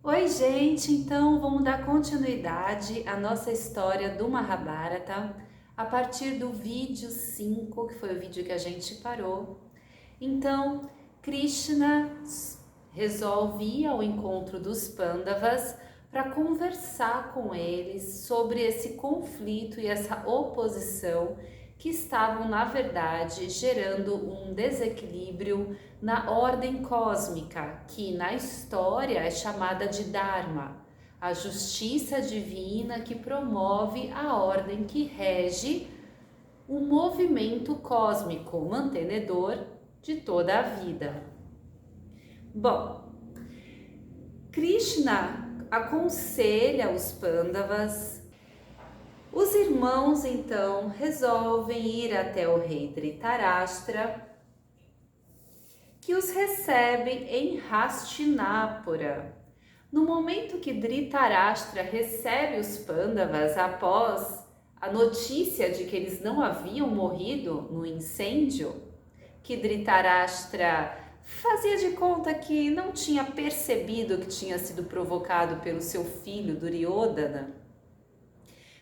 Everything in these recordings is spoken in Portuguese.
Oi, gente! Então vamos dar continuidade à nossa história do Mahabharata a partir do vídeo 5, que foi o vídeo que a gente parou. Então, Krishna resolve ir ao encontro dos Pandavas para conversar com eles sobre esse conflito e essa oposição que estavam, na verdade, gerando um desequilíbrio na ordem cósmica, que na história é chamada de Dharma, a justiça divina que promove a ordem que rege o movimento cósmico mantenedor de toda a vida. Bom, Krishna aconselha os Pandavas. Os irmãos então resolvem ir até o rei Dhritarashtra, que os recebe em Hastinapura. No momento que Dhritarashtra recebe os Pandavas após a notícia de que eles não haviam morrido no incêndio, que Dhritarashtra fazia de conta que não tinha percebido que tinha sido provocado pelo seu filho Duryodhana,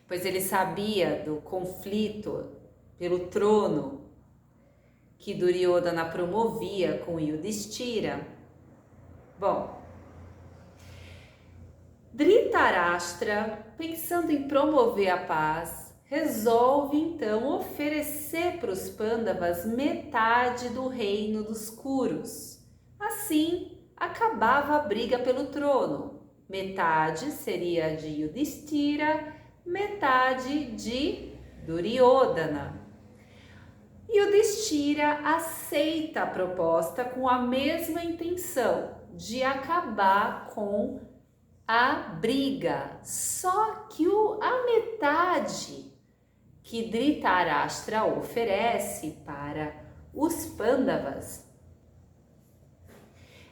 pois ele sabia do conflito pelo trono que Duryodhana promovia com Yudhishthira. Bom, Dhritarashtra, pensando em promover a paz, resolve então oferecer para os Pandavas metade do reino dos Kurus. Assim, acabava a briga pelo trono. Metade seria de Yudhishthira, metade de Duryodhana. Yudhishthira aceita a proposta com a mesma intenção de acabar com a briga, só que a metade que Dhritarashtra oferece para os Pandavas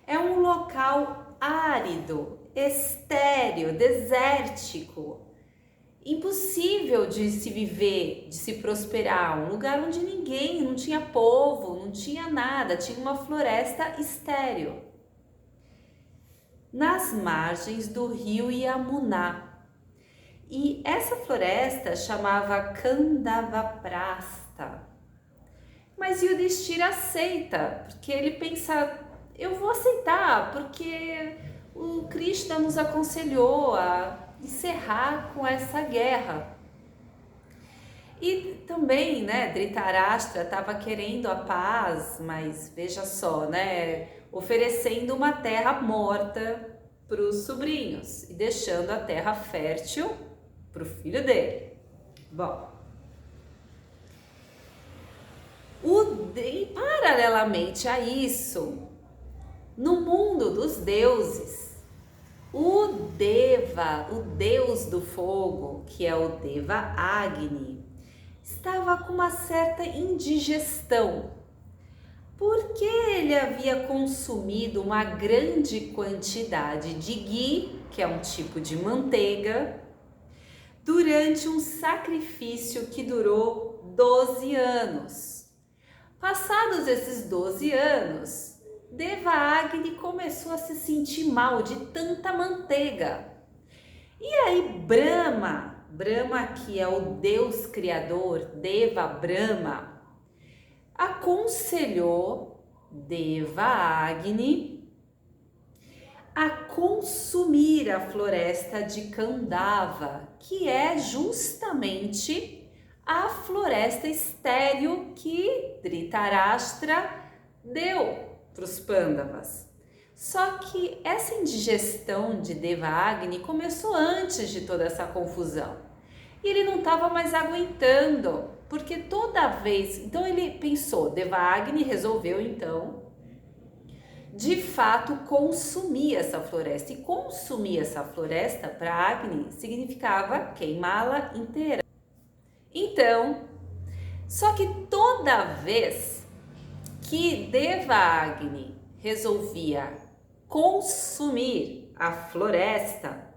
é um local árido, estéril, desértico, impossível de se viver, de se prosperar, um lugar onde ninguém, não tinha povo, não tinha nada, tinha uma floresta estéril, nas margens do rio Yamuna. E essa floresta chamava Kandavaprastha. Mas Yudhishthira aceita, porque ele pensa, eu vou aceitar, porque o Krishna nos aconselhou a encerrar com essa guerra. E também, Dhritarashtra estava querendo a paz, mas veja só, oferecendo uma terra morta para os sobrinhos e deixando a terra fértil para o filho dele. Bom, e paralelamente a isso, no mundo dos deuses, o Deva, o deus do fogo, que é o Deva Agni, estava com uma certa indigestão, porque ele havia consumido uma grande quantidade de ghee, que é um tipo de manteiga, durante um sacrifício que durou 12 anos. Passados esses 12 anos, Deva-Agni começou a se sentir mal de tanta manteiga. E aí Brahma que é o Deus criador, Deva Brahma, aconselhou Deva-Agni a consumir a floresta de Kandava, que é justamente a floresta estéril que Dhritarashtra deu para os Pandavas. Só que essa indigestão de Deva-Agni começou antes de toda essa confusão. E ele não estava mais aguentando, porque toda vez... Então ele pensou, Deva-Agni resolveu então, de fato, consumir essa floresta. E consumir essa floresta para Agni significava queimá-la inteira. Então, só que toda vez que Deva-Agni resolvia consumir a floresta,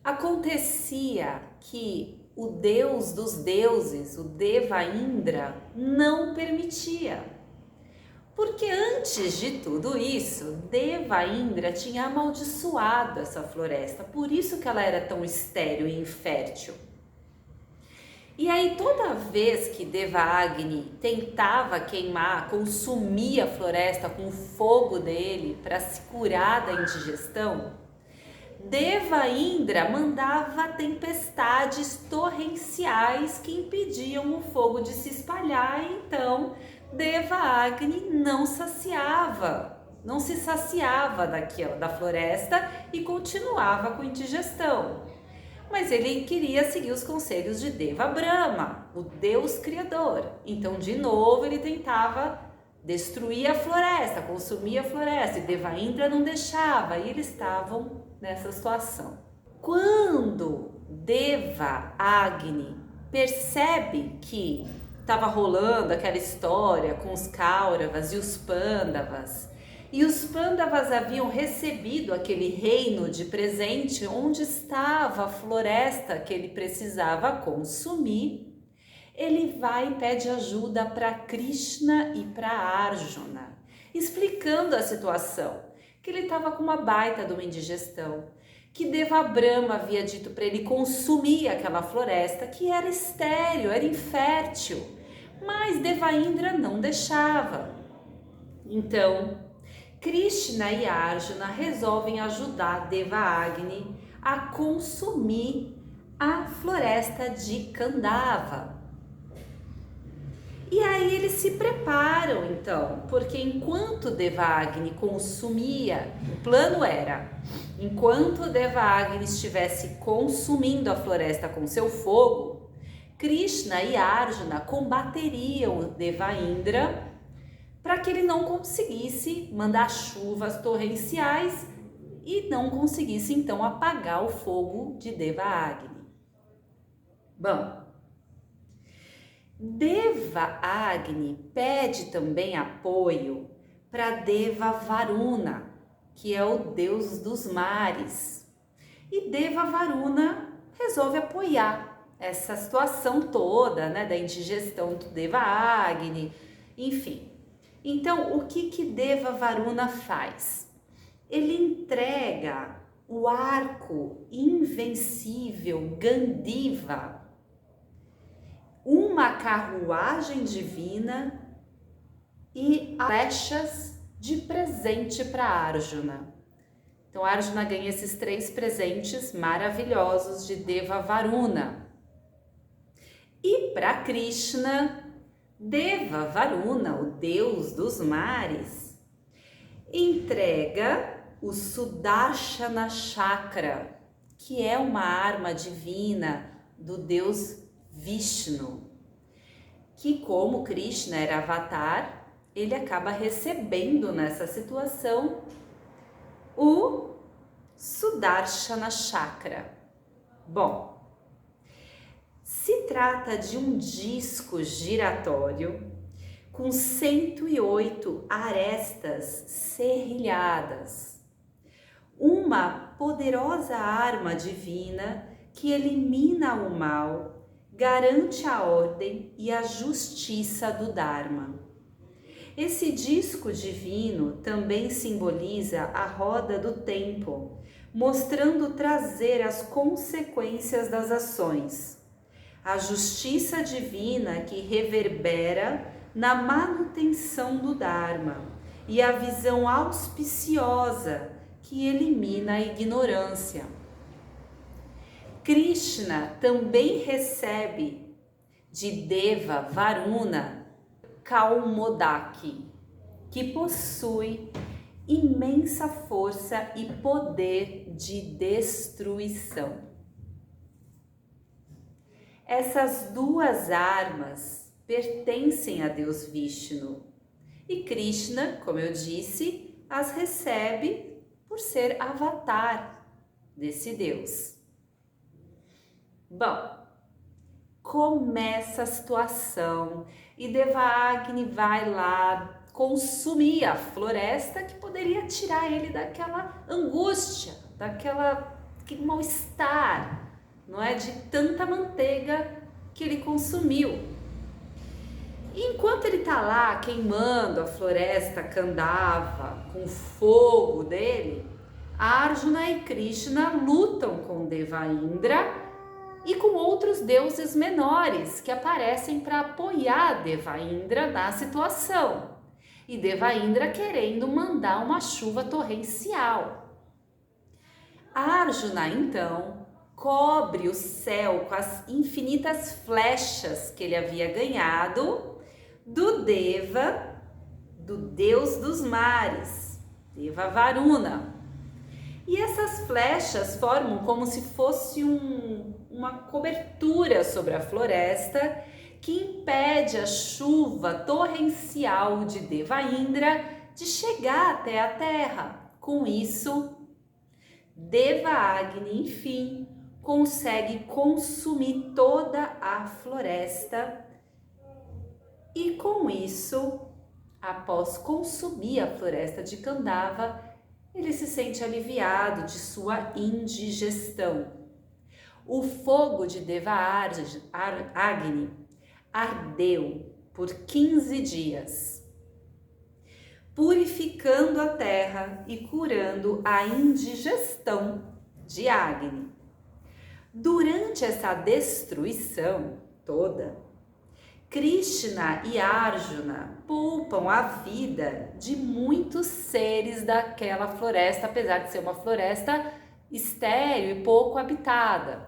acontecia que o deus dos deuses, o Deva Indra, não permitia. Porque antes de tudo isso, Deva Indra tinha amaldiçoado essa floresta, por isso que ela era tão estéril e infértil. E aí toda vez que Devagni tentava queimar, consumir a floresta com o fogo dele para se curar da indigestão, Deva Indra mandava tempestades torrenciais que impediam o fogo de se espalhar, e então Devagni não se saciava da floresta e continuava com indigestão. Mas ele queria seguir os conselhos de Deva Brahma, o Deus Criador. Então, de novo, ele tentava destruir a floresta, consumir a floresta, e Deva Indra não deixava, e eles estavam nessa situação. Quando Deva Agni percebe que estava rolando aquela história com os Kauravas e os Pandavas, e os Pandavas haviam recebido aquele reino de presente onde estava a floresta que ele precisava consumir, ele vai e pede ajuda para Krishna e para Arjuna, explicando a situação, que ele estava com uma baita de uma indigestão, que Deva Brahma havia dito para ele consumir aquela floresta que era estéril, era infértil, mas Deva Indra não deixava. Então, Krishna e Arjuna resolvem ajudar Devagni a consumir a floresta de Kandava. E aí eles se preparam então, porque enquanto Devagni consumia, o plano era, enquanto Devagni estivesse consumindo a floresta com seu fogo, Krishna e Arjuna combateriam Deva Indra para que ele não conseguisse mandar chuvas torrenciais e não conseguisse então apagar o fogo de Deva Agni. Bom, Deva Agni pede também apoio para Deva Varuna, que é o deus dos mares. E Deva Varuna resolve apoiar essa situação toda, né, da indigestão do Deva Agni, enfim. Então, o que Deva Varuna faz? Ele entrega o arco invencível Gandiva, uma carruagem divina e flechas de presente para Arjuna. Então, Arjuna ganha esses 3 presentes maravilhosos de Deva Varuna. E para Krishna, Deva Varuna, o deus dos mares, entrega o Sudarshana Chakra, que é uma arma divina do deus Vishnu, que como Krishna era avatar, ele acaba recebendo nessa situação o Sudarshana Chakra. Bom, se trata de um disco giratório com 108 arestas serrilhadas, uma poderosa arma divina que elimina o mal, garante a ordem e a justiça do Dharma. Esse disco divino também simboliza a roda do tempo, mostrando trazer as consequências das ações. A justiça divina que reverbera na manutenção do Dharma e a visão auspiciosa que elimina a ignorância. Krishna também recebe de Deva Varuna Kaumodaki, que possui imensa força e poder de destruição. Essas 2 armas pertencem a Deus Vishnu e Krishna, como eu disse, as recebe por ser avatar desse Deus. Bom, começa a situação e Devagni vai lá consumir a floresta que poderia tirar ele daquela angústia, aquele mal-estar, não é? De tanta manteiga que ele consumiu. E enquanto ele tá lá queimando a floresta Kandava com o fogo dele, Arjuna e Krishna lutam com Devaindra e com outros deuses menores que aparecem para apoiar Devaindra na situação. E Devaindra querendo mandar uma chuva torrencial. Arjuna, então, cobre o céu com as infinitas flechas que ele havia ganhado do Deva, do deus dos mares, Deva Varuna. E essas flechas formam como se fosse uma cobertura sobre a floresta que impede a chuva torrencial de Devaindra de chegar até a terra. Com isso, Deva-Agni, enfim, consegue consumir toda a floresta e com isso, após consumir a floresta de Kandava, ele se sente aliviado de sua indigestão. O fogo de Deva-Agni ardeu por 15 dias, purificando a terra e curando a indigestão de Agni. Durante essa destruição toda, Krishna e Arjuna poupam a vida de muitos seres daquela floresta, apesar de ser uma floresta estéril e pouco habitada.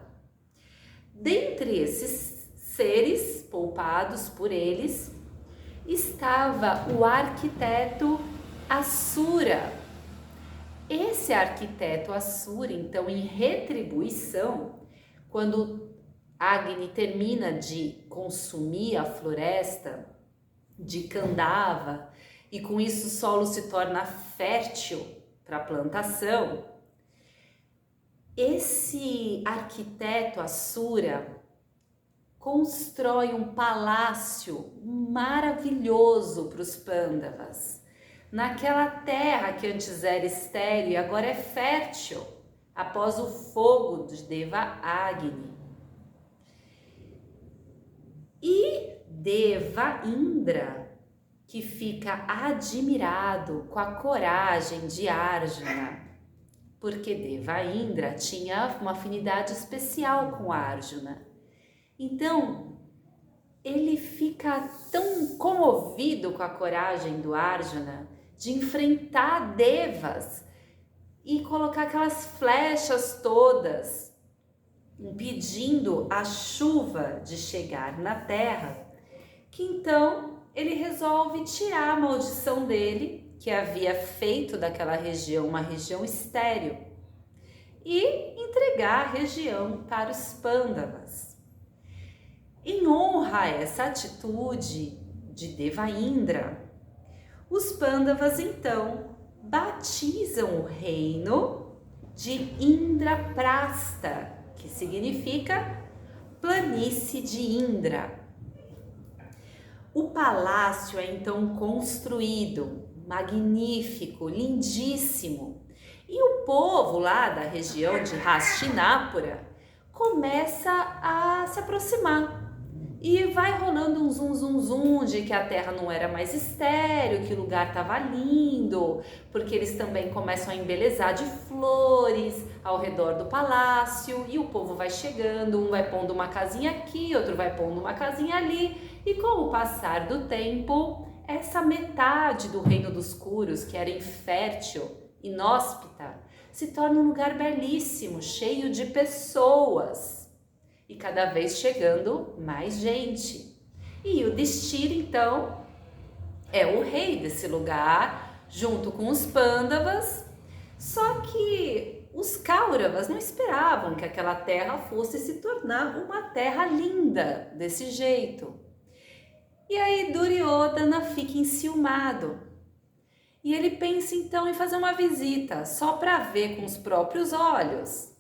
Dentre esses seres poupados por eles, estava o arquiteto Asura. Esse arquiteto Asura, então, em retribuição, quando Agni termina de consumir a floresta de Kandava e com isso o solo se torna fértil para a plantação, esse arquiteto Asura constrói um palácio maravilhoso para os Pandavas, naquela terra que antes era estéril e agora é fértil, após o fogo de Deva-Agni. E Deva-Indra, que fica admirado com a coragem de Arjuna, porque Deva-Indra tinha uma afinidade especial com Arjuna. Então, ele fica tão comovido com a coragem do Arjuna de enfrentar Devas e colocar aquelas flechas todas, impedindo a chuva de chegar na terra, que então ele resolve tirar a maldição dele, que havia feito daquela região uma região estéril, e entregar a região para os Pandavas. Em honra a essa atitude de Deva-Indra, os Pandavas então batizam o reino de Indraprasta, que significa planície de Indra. O palácio é então construído, magnífico, lindíssimo, e o povo lá da região de Hastinapura começa a se aproximar. E vai rolando um zum de que a terra não era mais estéril, que o lugar estava lindo, porque eles também começam a embelezar de flores ao redor do palácio, e o povo vai chegando, um vai pondo uma casinha aqui, outro vai pondo uma casinha ali, e com o passar do tempo, essa metade do reino dos Kurus, que era infértil, inóspita, se torna um lugar belíssimo, cheio de pessoas. E cada vez chegando mais gente. E o Yudhishthira, então, é o rei desse lugar, junto com os Pandavas, só que os Kauravas não esperavam que aquela terra fosse se tornar uma terra linda desse jeito. E aí Duryodhana fica enciumado. E ele pensa então em fazer uma visita, só para ver com os próprios olhos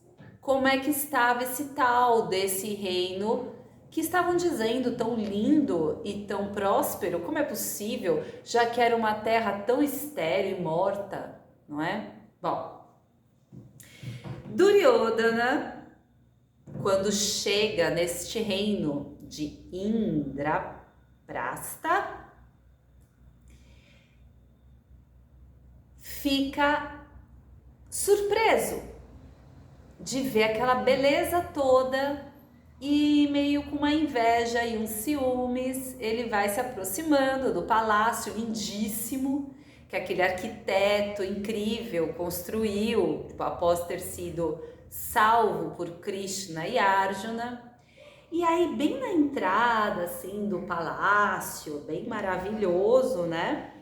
como é que estava esse tal desse reino que estavam dizendo tão lindo e tão próspero. Como é possível, já que era uma terra tão estéril e morta, não é? Bom, Duryodhana, quando chega neste reino de Indra, Prasta fica surpreso de ver aquela beleza toda e meio com uma inveja e um ciúmes, ele vai se aproximando do palácio lindíssimo que aquele arquiteto incrível construiu, após ter sido salvo por Krishna e Arjuna. E aí, bem na entrada, assim, do palácio, bem maravilhoso, né?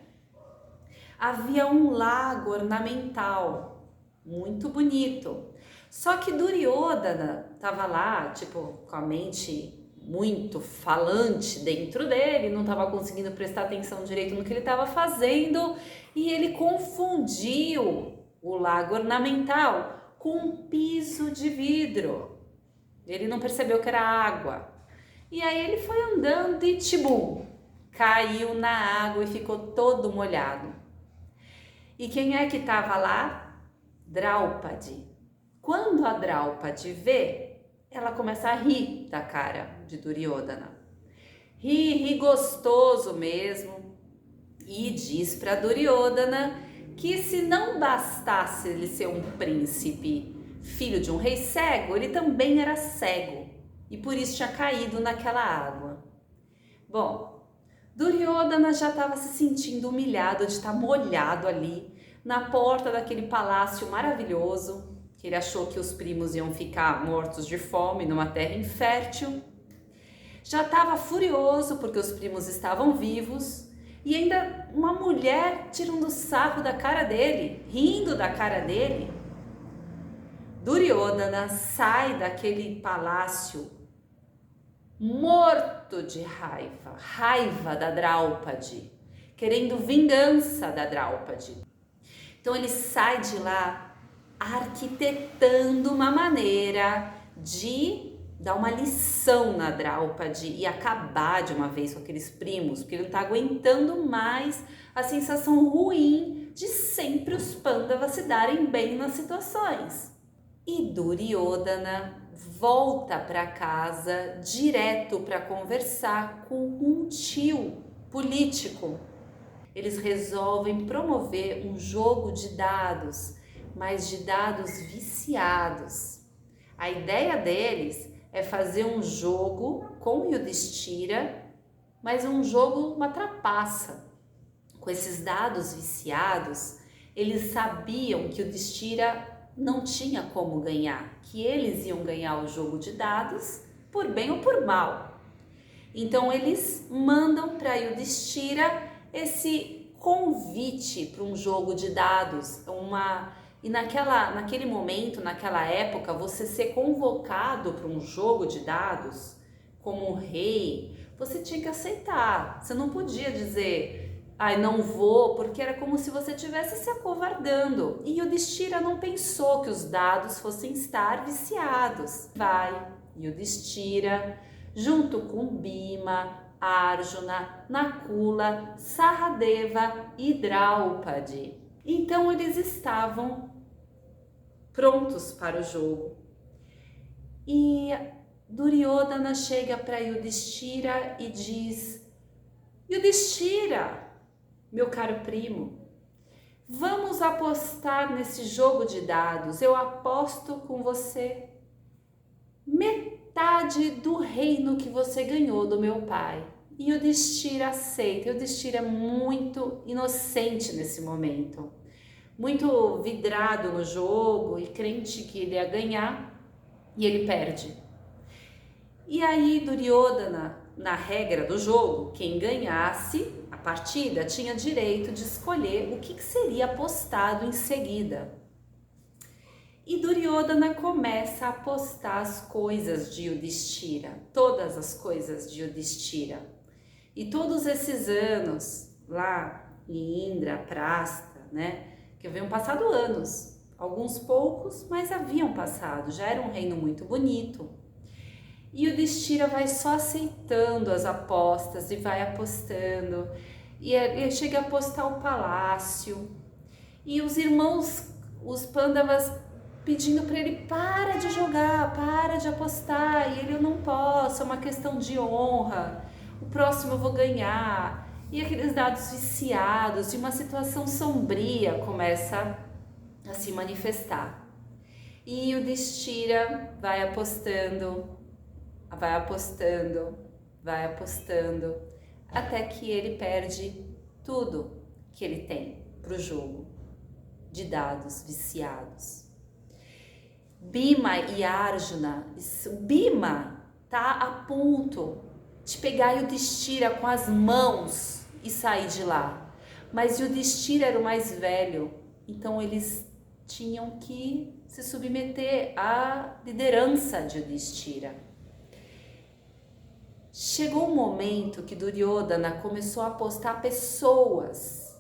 Havia um lago ornamental, muito bonito. Só que Duryodhana estava lá, tipo, com a mente muito falante dentro dele, não estava conseguindo prestar atenção direito no que ele estava fazendo e ele confundiu o lago ornamental com um piso de vidro. Ele não percebeu que era água. E aí ele foi andando e tibum, caiu na água e ficou todo molhado. E quem é que estava lá? Draupadi. Quando a Draupadi vê, ela começa a rir da cara de Duryodhana. Ri gostoso mesmo. E diz para Duryodhana que se não bastasse ele ser um príncipe, filho de um rei cego, ele também era cego e por isso tinha caído naquela água. Bom, Duryodhana já estava se sentindo humilhado de estar molhado ali na porta daquele palácio maravilhoso, que ele achou que os primos iam ficar mortos de fome numa terra infértil. Já estava furioso porque os primos estavam vivos e ainda uma mulher tirando sarro da cara dele, rindo da cara dele. Duryodhana sai daquele palácio morto de raiva da Draupadi, querendo vingança da Draupadi. Então ele sai de lá arquitetando uma maneira de dar uma lição na Draupadi e acabar de uma vez com aqueles primos, porque ele não está aguentando mais a sensação ruim de sempre os Pandavas se darem bem nas situações. E Duryodhana volta para casa direto para conversar com um tio político. Eles resolvem promover um jogo de dados, mas de dados viciados. A ideia deles é fazer um jogo com Yudhishthira, mas um jogo, uma trapaça. Com esses dados viciados, eles sabiam que Yudhishthira não tinha como ganhar, que eles iam ganhar o jogo de dados por bem ou por mal. Então eles mandam para Yudhishthira esse convite para um jogo de dados, e naquele momento, naquela época, você ser convocado para um jogo de dados como rei, você tinha que aceitar. Você não podia dizer, ai, não vou, porque era como se você estivesse se acovardando. E Yudhishthira não pensou que os dados fossem estar viciados. Vai Yudhishthira, junto com Bhima, Arjuna, Nakula, Sahadeva e Draupadi. Então eles estavam prontos para o jogo. E Duryodhana chega para Yudhishthira e diz: Yudhishthira, meu caro primo, vamos apostar nesse jogo de dados. Eu aposto com você metade do reino que você ganhou do meu pai. E Yudhishthira aceita. Yudhishthira é muito inocente nesse momento, muito vidrado no jogo e crente que ele ia ganhar, e ele perde. E aí Duryodhana, na regra do jogo, quem ganhasse a partida tinha direito de escolher o que seria apostado em seguida. E Duryodhana começa a apostar as coisas de Yudhishthira, todas as coisas de Yudhishthira. E todos esses anos lá em Indraprastha, né, que haviam passado anos, alguns poucos, mas haviam passado, já era um reino muito bonito. E Yudhishthira vai só aceitando as apostas e vai apostando, e ele chega a apostar o palácio, e os irmãos, os Pandavas, pedindo para ele: para de jogar, para de apostar, e ele: eu não posso, é uma questão de honra. o próximo eu vou ganhar. E aqueles dados viciados e uma situação sombria começa a se manifestar. E Yudhishthira vai apostando, vai apostando, vai apostando, até que ele perde tudo que ele tem para o jogo de dados viciados. Bhima e Arjuna, o Bhima está a ponto de pegar Yudhishthira com as mãos e sair de lá. Mas Yudhishthira era o mais velho, então eles tinham que se submeter à liderança de Yudhishthira. Chegou um momento que Duryodhana começou a apostar pessoas.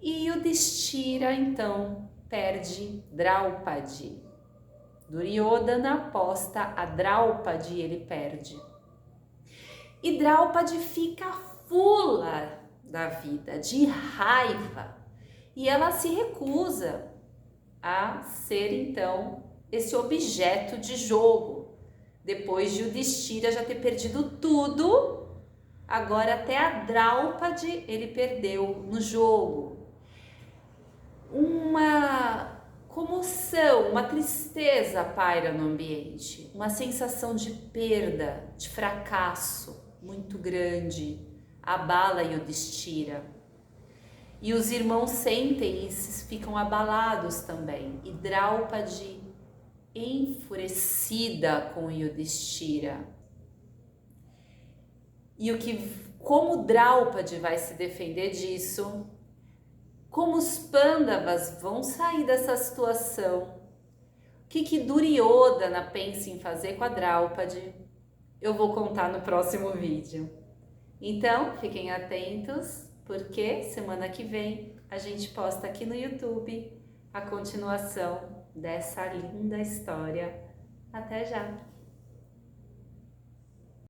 E Yudhishthira então perde Draupadi. Duryodhana aposta a Draupadi e ele perde. E Draupadi fica fula da vida, de raiva. E ela se recusa a ser então esse objeto de jogo. Depois de Yudhishthira já ter perdido tudo, agora até a Draupadi ele perdeu no jogo. Uma comoção, uma tristeza paira no ambiente, uma sensação de perda, de fracasso muito grande, abala Yudhishthira. E os irmãos sentem e ficam abalados também. E Draupadi enfurecida com Yudhishthira. E como Draupadi vai se defender disso? Como os Pandavas vão sair dessa situação? O que Duryodhana pensa em fazer com a Draupadi? Eu vou contar no próximo vídeo. Então, fiquem atentos, porque semana que vem a gente posta aqui no YouTube a continuação dessa linda história. Até já!